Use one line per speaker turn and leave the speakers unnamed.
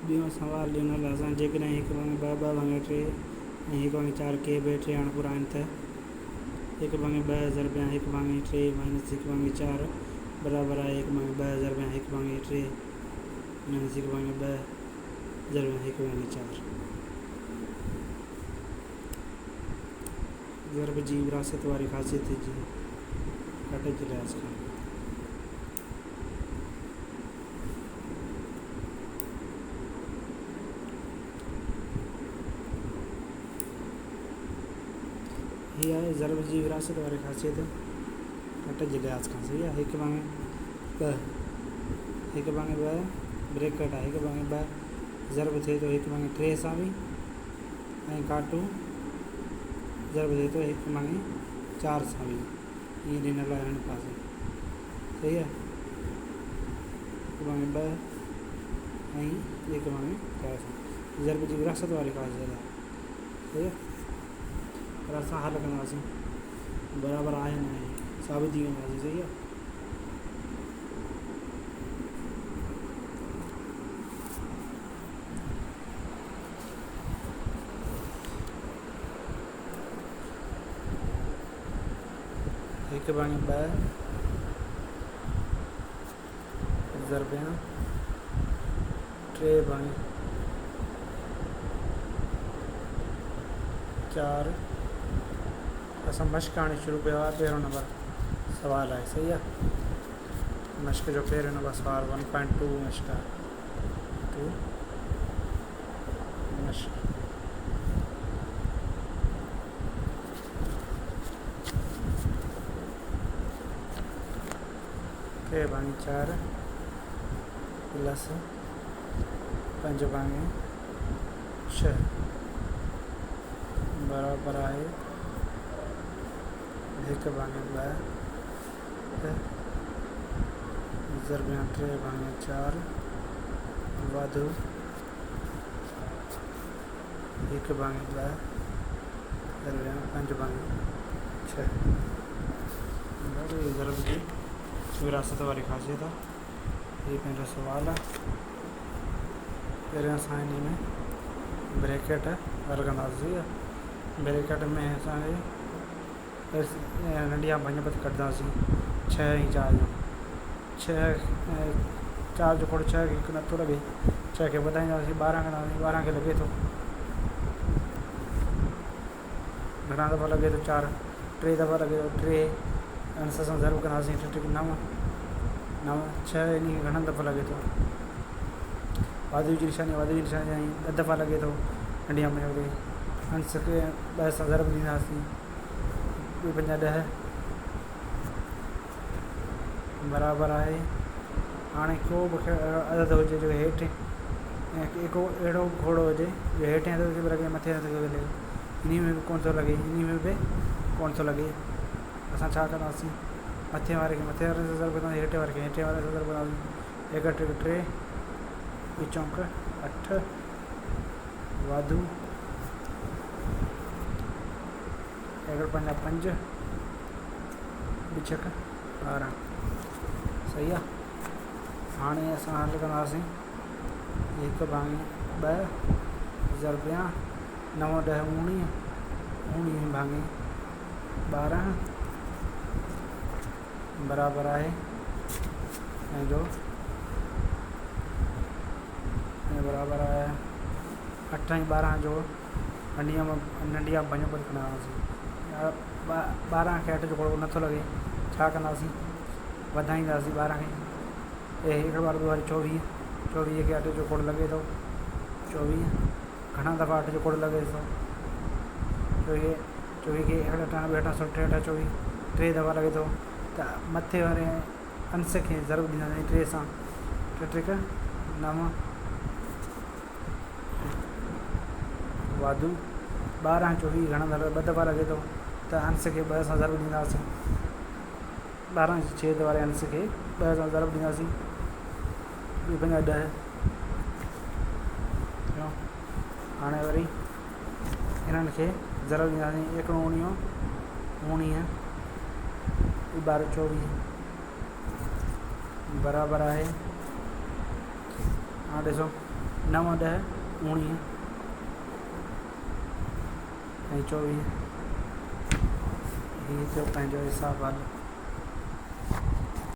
ॿियों सवाल ॾिनल आहे असां जेकॾहिं हिकु भाङे ॿ ॿ भाङे टे ऐं हिकु भाङे चारि के बि टे अणपूरा आहिनि त हिकु भाङे ॿ ज़रबिया हिकु भाङे टे माइनस हिकु भाङे चारि बराबरि आहे हिकु भाङे ॿ ज़रबिया हिकु भाङे टे माइनस हिकु भाङे ॿ ज़रबिया हिकु भाङे चारि। ज़रब जी विरासत वारी ख़ासियत जी कट जे लिहाज़ खां हीअ आहे ज़रब जी विरासत वारी ख़ासियत कट जे लिहाज़ खां। सही आहे। हिकु भाङे ॿ ब्रेकेट आहे हिकु भाङे ॿ ज़रब थिए थो हिकु भाङे टे सां बि ऐं काटू ज़रब थिए थो हिकु भाङे चारि सां बि ईअं ॾिनल आहे हिन पासे। सही आहे। हिकु भाङे ॿ ऐं हिकु भाङे चारि सां ज़रब जी विरासत वारी ख़ासियत आहे। सही आहे। पर असां हल कंदासीं बराबरि आहे न आहे साबित थी वेंदासीं। सही आहे। हिकु भाङे ॿ ज़रबिया टे भाङे चारि असां मश्क हाणे शुरू कयो आहे। पहिरियों नंबर सवाल आहे। सही आहे। मश्क जो पहिरियों नंबर सवाल 1.2 मश्क आहे। 2 मश्क टे भाङे चारि प्लस 5 भाङे 6 बराबरि आहे हिकु भाङे ॿ ज़रबिया टे भाङे चारि वाधू हिकु भाङे ॿ ज़रबिया 5 भाङे 6 ज़रब जी विरासत वारी ख़ासियत आहे। हीअ पंहिंजो सुवाल आहे। पहिरियों असां हिन में ब्रेकेट हल कंदासीं। ब्रेकेट में असांखे नंढिया भञपत कढंदासीं 6 ऐं 4 जो 6 4 जो खोड़ 6 खे हिकु नथो लॻे 6 खे वधाईंदासीं 12 कंदासीं 12 खे लॻे थो घणा दफ़ा लॻे थो 4 टे दफ़ा लॻे थो 3 अंश सां ज़रब कंदासीं 9 9 6 इन खे घणनि दफ़ा लॻे थो वाधू जी निशानी ऐं 10 दफ़ा लॻे थो नंढिया भञपत अंश खे 2 सां ज़रब ॾींदासीं 5 10 बराबरि आहे। हाणे को बि अदद हुजे जो हेठि ऐं को अहिड़ो घोड़ो हुजे जो हेठि नथो लॻे मथे नथो लॻे इन में बि कोन थो लॻे इन में बि कोन थो लॻे। असां छा कंदासीं मथे वारे खे मथे वारे सां ज़रब कंदासीं हेठि वारे खे हेठि वारे सां ज़रब कंदासीं 1 टे 3 ॿी चौंक 8 वाधू 1 पंजा 5 ॿी 6 12। सही आहे। हाणे असां हल कंदासीं हिकु भाङे ॿ ज़रबिया 9 10 19 भाङे 12 बराबरि आहे पंहिंजो बराबरि आहे 8 ऐं 12 जो नंढिया भञपत कंदा हुआसीं 12 खे 8 जो खोड़ो नथो लॻे छा कंदासीं वधाईंदासीं 12 खे 1 बार 2 वारी 24 खे 8 जो खोड़ लॻे थो 24 घणा दफ़ा 8 जो खोड़ लॻे थो 24 खे 98 28 24 3 दफ़ा लॻे थो त मथे वारे अंश खे ज़रब ॾींदासीं 3 सां 3 9 वाधू 12 24 घणा दफ़ा 2 दफ़ा लॻे थो त अंश खे 2 सां ज़रब ॾींदासीं 12 छेद वारे अंश खे 2 सां ज़रब ॾींदासीं 5 10 हाणे वरी हिननि खे ज़रब ॾींदासीं 1 19 12 24 बराबरि आहे। हाणे ॾिसो 9 10 19 ऐं 24 हीअ थियो पंहिंजो हिसाबु हाल।